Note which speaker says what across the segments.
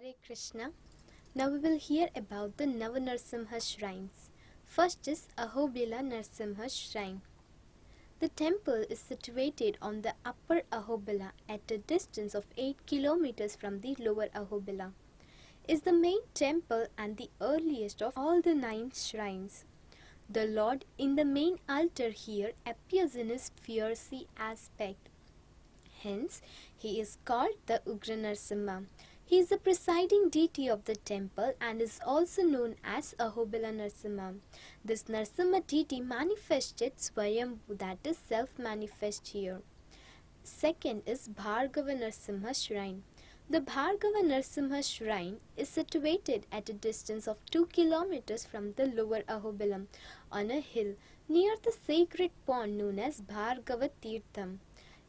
Speaker 1: Hare Krishna. Now we will hear about the Nava Narsimha shrines. First is Ahobila Narsimha shrine. The temple is situated on the upper Ahobila at a distance of 8 kilometers from the lower Ahobila. Is the main temple and the earliest of all the 9 shrines. The Lord in the main altar here appears in his fiery aspect. Hence, he is called the Ugra Narasimha. He is the presiding deity of the temple and is also known as Ahobila Narasimha. This Narsimha deity manifested svayambhu, that is self-manifest here. Second is Bhargava Narsimha shrine. The Bhargava Narsimha shrine is situated at a distance of 2 kilometers from the Lower Ahobilam on a hill near the sacred pond known as Bhargava Tirtham.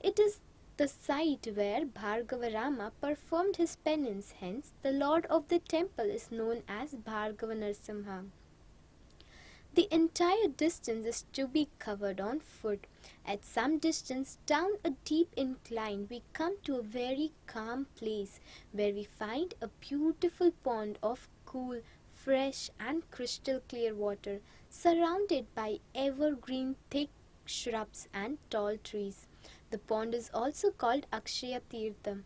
Speaker 1: It is the site where Bhargava Rama performed his penance. Hence, the lord of the temple is known as Bhargava Narsimha. The entire distance is to be covered on foot. At some distance down a deep incline, we come to a very calm place where we find a beautiful pond of cool, fresh and crystal clear water surrounded by evergreen thick shrubs and tall trees. The pond is also called Akshaya Tirtha.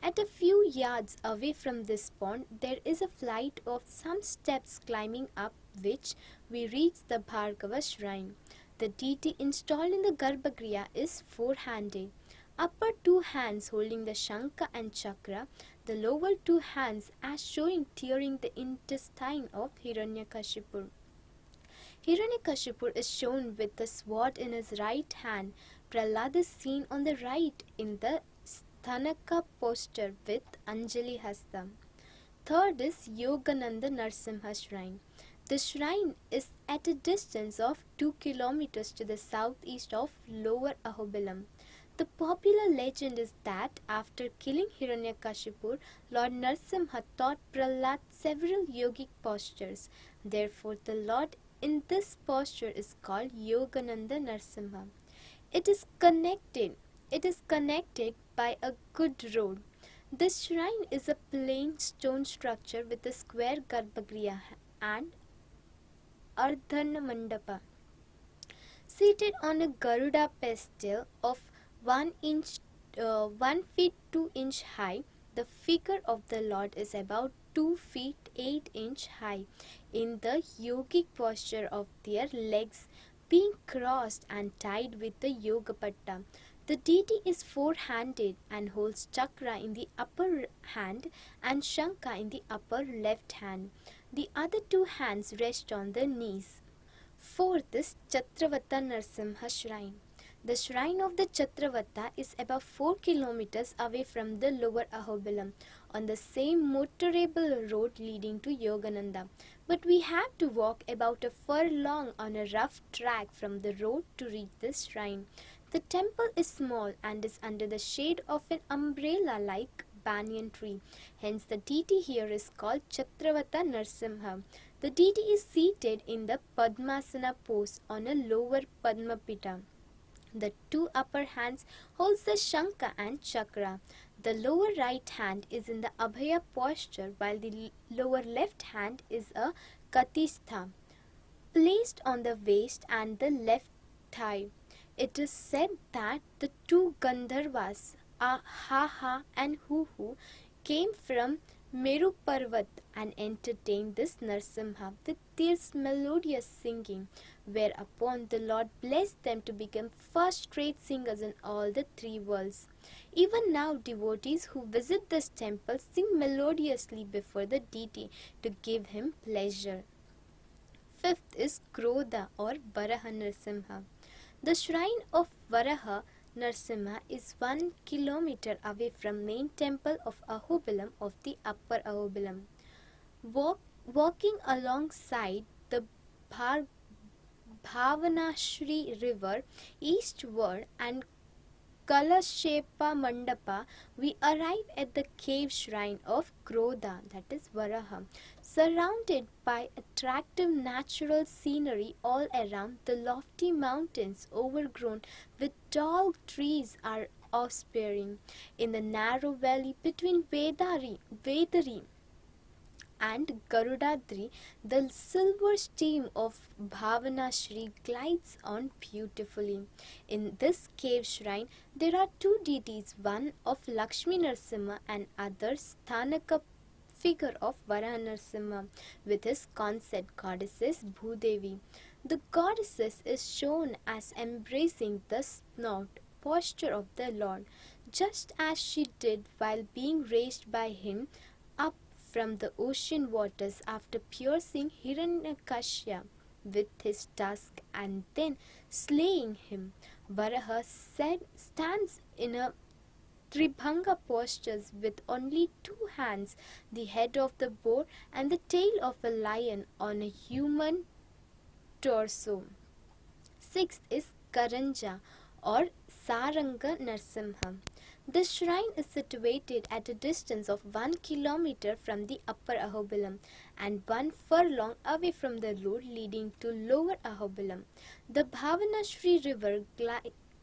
Speaker 1: At a few yards away from this pond, there is a flight of some steps climbing up which we reach the Bhargava shrine. The deity installed in the Garbhagriha is four-handed. Upper two hands holding the Shankha and Chakra, the lower two hands as showing tearing the intestine of Hiranyakashipu. Hiranyakashipu is shown with the sword in his right hand. Prahlad is seen on the right in the Sthanaka posture with Anjali Hasta. Third is Yogananda Narsimha shrine. The shrine is at a distance of 2 kilometers to the southeast of Lower Ahobilam. The popular legend is that after killing Hiranyakashipu, Lord Narsimha taught Prahlad several yogic postures. Therefore, the Lord in this posture is called Yogananda Narsimha. It is connected by a good road. This shrine is a plain stone structure with a square Garbhagriha and Ardhana Mandapa. Seated on a Garuda pedestal of 1 feet 2 inch high, the figure of the Lord is about 2 feet 8 inch high in the yogic posture of their legs being crossed and tied with the Yogapatta. The deity is four-handed and holds chakra in the upper hand and shankha in the upper left hand. The other two hands rest on the knees. Fourth is Chhatravata Narsimha shrine. The shrine of the Chhatravata is about 4 kilometers away from the Lower Ahobilam on the same motorable road leading to Yogananda. But we have to walk about a furlong on a rough track from the road to reach this shrine. The temple is small and is under the shade of an umbrella-like banyan tree. Hence the deity here is called Chhatravata Narsimha. The deity is seated in the Padmasana pose on a lower Padmapita. The two upper hands holds the Shankha and Chakra. The lower right hand is in the Abhaya posture while the lower left hand is a Katistha placed on the waist and the left thigh. It is said that the two Gandharvas, Ha and Hu, came from Meru Parvat and entertained this Narsimha with their melodious singing, whereupon the Lord blessed them to become first-rate singers in all the three worlds. Even now, devotees who visit this temple sing melodiously before the deity to give him pleasure. Fifth is Kroda or Varaha Narsimha. The shrine of Varaha Narsimha is 1 kilometer away from main temple of Ahobilam of the upper Ahobilam. Walking alongside the Bhavanashri river eastward and Kalashepa Mandapa, we arrive at the cave shrine of Kroda, that is Varaha. Surrounded by attractive natural scenery all around, the lofty mountains overgrown with tall trees are offspring. In the narrow valley between Vedari and Garudadri, the silver stream of Bhavana Shri glides on beautifully. In this cave shrine, there are two deities, one of Lakshmi Narsimha and other Sthanaka figure of Varaha Narsimha with his consort goddesses Bhudevi. The goddesses is shown as embracing the snout posture of the Lord, just as she did while being raised by him up from the ocean waters after piercing Hiranyakashipu with his tusk and then slaying him. Varaha stands in a Tribhanga postures with only two hands, the head of the boar and the tail of a lion on a human torso. Sixth is Karanja or Saranga Narsimha. The shrine is situated at a distance of 1 kilometer from the Upper Ahobilam and 1 furlong away from the road leading to Lower Ahobilam. The Bhavanashri river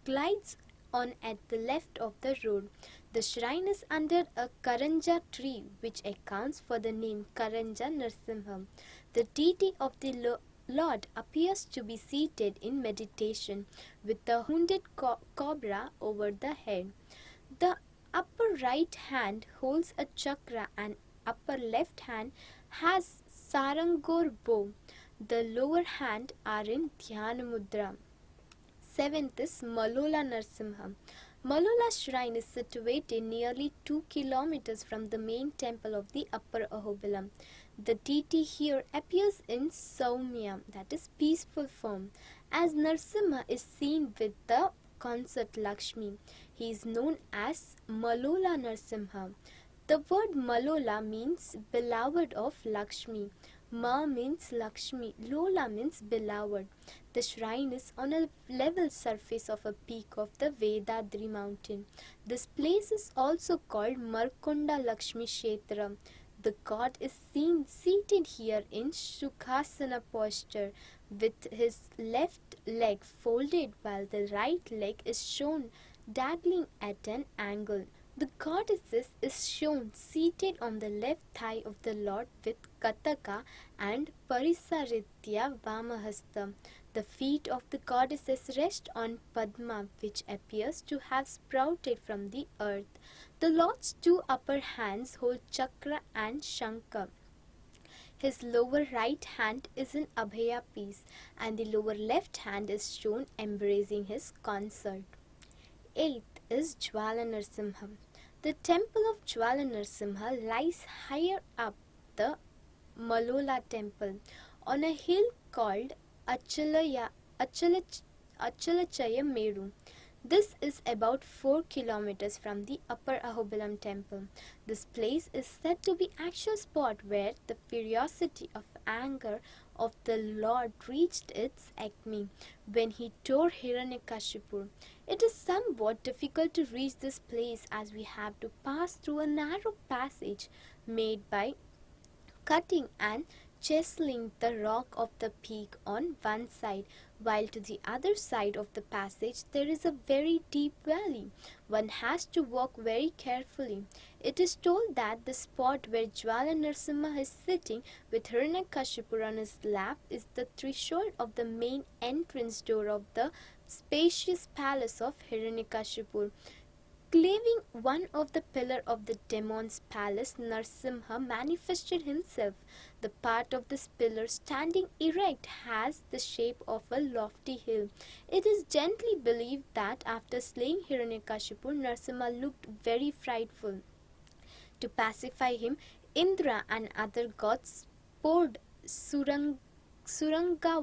Speaker 1: glides on at the left of the road. The shrine is under a Karanja tree, which accounts for the name Karanja Narsimha. The deity of the Lord appears to be seated in meditation with a wounded cobra over the head. The upper right hand holds a chakra and upper left hand has sarangor bow. The lower hand are in dhyana mudra. Seventh is Malola Narsimha. Malola shrine is situated nearly 2 kilometers from the main temple of the Upper Ahobilam. The deity here appears in Saumya, that is peaceful form, as Narsimha is seen with the consort Lakshmi. He is known as Malola Narsimha. The word Malola means beloved of Lakshmi. Ma means Lakshmi, Lola means beloved. The shrine is on a level surface of a peak of the Vedadri mountain. This place is also called Markonda Lakshmi Kshetra. The god is seen seated here in Sukhasana posture with his left leg folded while the right leg is shown dangling at an angle. The goddesses is shown seated on the left thigh of the Lord with Kataka and Parisaritya Vamahasta. The feet of the goddesses rest on Padma, which appears to have sprouted from the earth. The Lord's two upper hands hold Chakra and Shankha. His lower right hand is in Abhaya piece, and the lower left hand is shown embracing his consort. Eighth is Jwala Narsimha. The temple of Jwala Narsimha lies higher up the Malola temple on a hill called Achalachaya Meru. This is about 4 kilometers from the Upper Ahobilam temple. This place is said to be actual spot where the ferocity of anger of the Lord reached its acme when he tore Hiranyakashipu. It is somewhat difficult to reach this place as we have to pass through a narrow passage made by cutting and chiseling the rock of the peak on one side, while to the other side of the passage there is a very deep valley. One has to walk very carefully. It is told that the spot where Jwala Narsimha is sitting with Hiranyakashipu on his lap is the threshold of the main entrance door of the spacious palace of Hiranyakashipu. Cleaving one of the pillar of the demon's palace, Narsimha manifested himself. The part of this pillar standing erect has the shape of a lofty hill. It is gently believed that after slaying Hiranyakashipu, Narsimha looked very frightful. To pacify him, Indra and other gods poured Suranga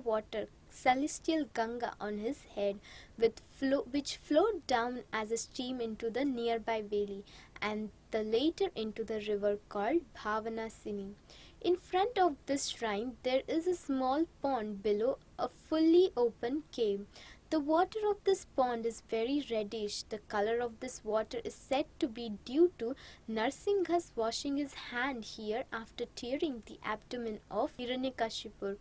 Speaker 1: water, celestial Ganga, on his head, which flowed down as a stream into the nearby valley, and the later into the river called Bhargavanarsimha. In front of this shrine there is a small pond below a fully open cave. The water of this pond is very reddish. The color of this water is said to be due to Narsimha's washing his hand here after tearing the abdomen of Hiranyakashipu.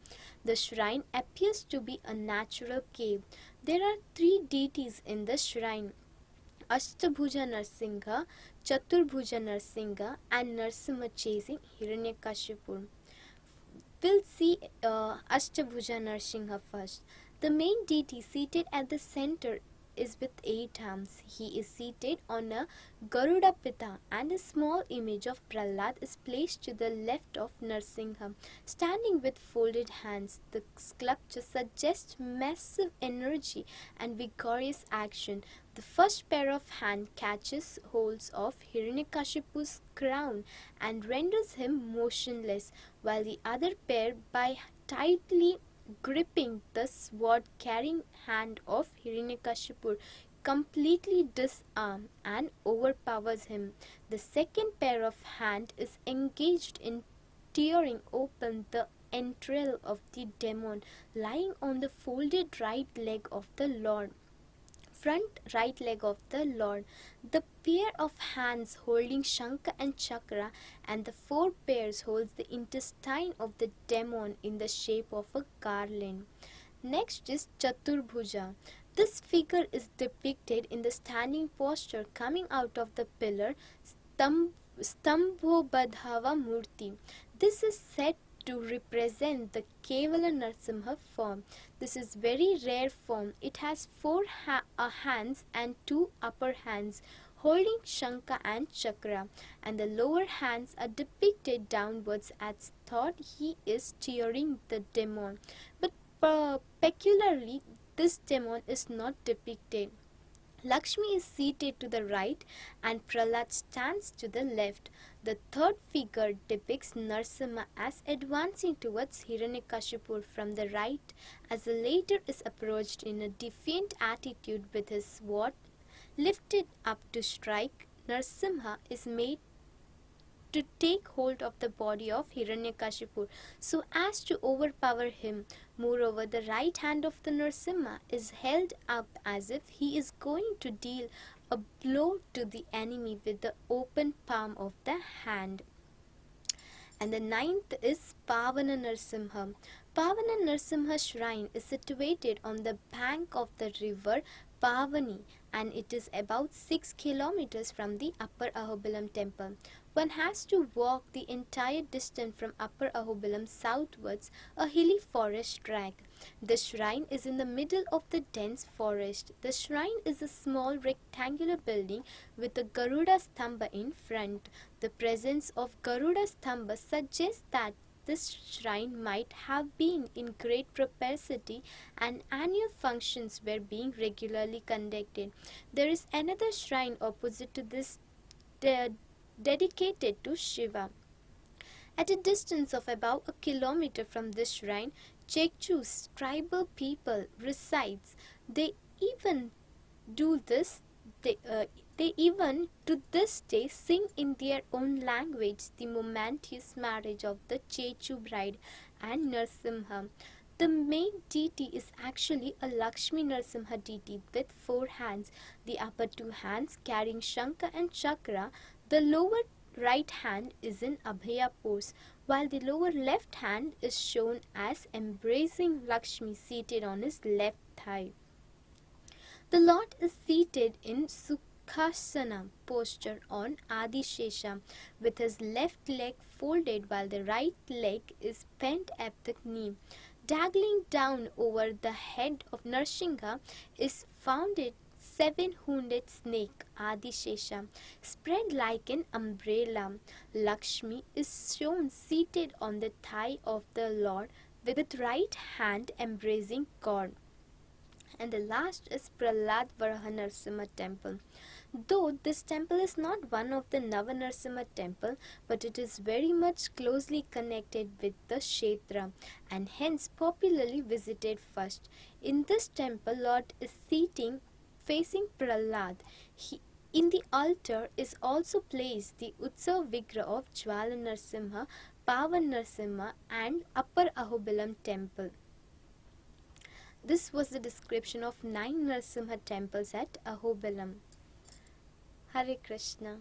Speaker 1: The shrine appears to be a natural cave. There are 3 deities in the shrine. Ashtabhuja Narsimha, Chaturbhuja Narsimha, and Narsimha chasing Hiranyakashipu. We'll see Ashtabhuja Narsimha first. The main deity seated at the center is with 8 arms. He is seated on a Garuda Pita, and a small image of Prahlad is placed to the left of Narsimha, standing with folded hands. The sculpture suggests massive energy and vigorous action. The first pair of hands catches hold of Hiranyakashipu's crown and renders him motionless, while the other pair, by tightly gripping the sword-carrying hand of Hiranyakashipu, completely disarm and overpowers him. The second pair of hands is engaged in tearing open the entrail of the demon lying on the folded right leg of the Lord. Front right leg of the Lord. The pair of hands holding Shankha and Chakra, and the four pairs holds the intestine of the demon in the shape of a garland. Next is Chaturbhuja. This figure is depicted in the standing posture coming out of the pillar Stambhobadhava Murti. This is said to represent the Kevala Narsimha form. This is very rare form. It has four hands and two upper hands holding Shankha and Chakra, and the lower hands are depicted downwards as thought he is tearing the demon. But peculiarly, this demon is not depicted. Lakshmi is seated to the right and Prahlad stands to the left. The third figure depicts Narsimha as advancing towards Hiranyakashipu from the right, as the latter is approached in a defiant attitude with his sword lifted up to strike. Narsimha is made to take hold of the body of Hiranyakashipu so as to overpower him. Moreover, the right hand of the Narsimha is held up as if he is going to deal a blow to the enemy with the open palm of the hand. And the ninth is Pavana Narsimha. Pavana Narsimha shrine is situated on the bank of the river Pavani, and it is about 6 kilometers from the Upper Ahobilam temple. One has to walk the entire distance from Upper Ahobilam southwards, a hilly forest track. The shrine is in the middle of the dense forest. The shrine is a small rectangular building with a Garuda Stamba in front. The presence of Garuda Stamba suggests that this shrine might have been in great prosperity and annual functions were being regularly conducted. There is another shrine opposite to this dedicated to Shiva. At a distance of about a kilometer from this shrine, Chekchu's tribal people resides. They even do this. They even to this day sing in their own language the momentous marriage of the Chechu bride and Narsimha. The main deity is actually a Lakshmi Narsimha deity with 4 hands, the upper 2 hands carrying Shankha and Chakra. The lower right hand is in Abhaya pose, while the lower left hand is shown as embracing Lakshmi seated on his left thigh. The Lord is seated in Sukhasana posture on Adi Shesha with his left leg folded while the right leg is bent at the knee. Dangling down over the head of Narsimha is found a 7-hooded snake, Adi Shesha, spread like an umbrella. Lakshmi is shown seated on the thigh of the Lord with right hand embracing God. And the last is Bhargava Narsimha temple. Though this temple is not one of the Nava Narsimha temple, but it is very much closely connected with the Kshetra and hence popularly visited first. In this temple, Lord is sitting facing Prahlad. In the altar is also placed the Utsav Vigraha of Jwala Narsimha, Pavan Narsimha and Upper Ahobilam temple. This was the description of 9 Narsimha temples at Ahobilam. Hare Krishna.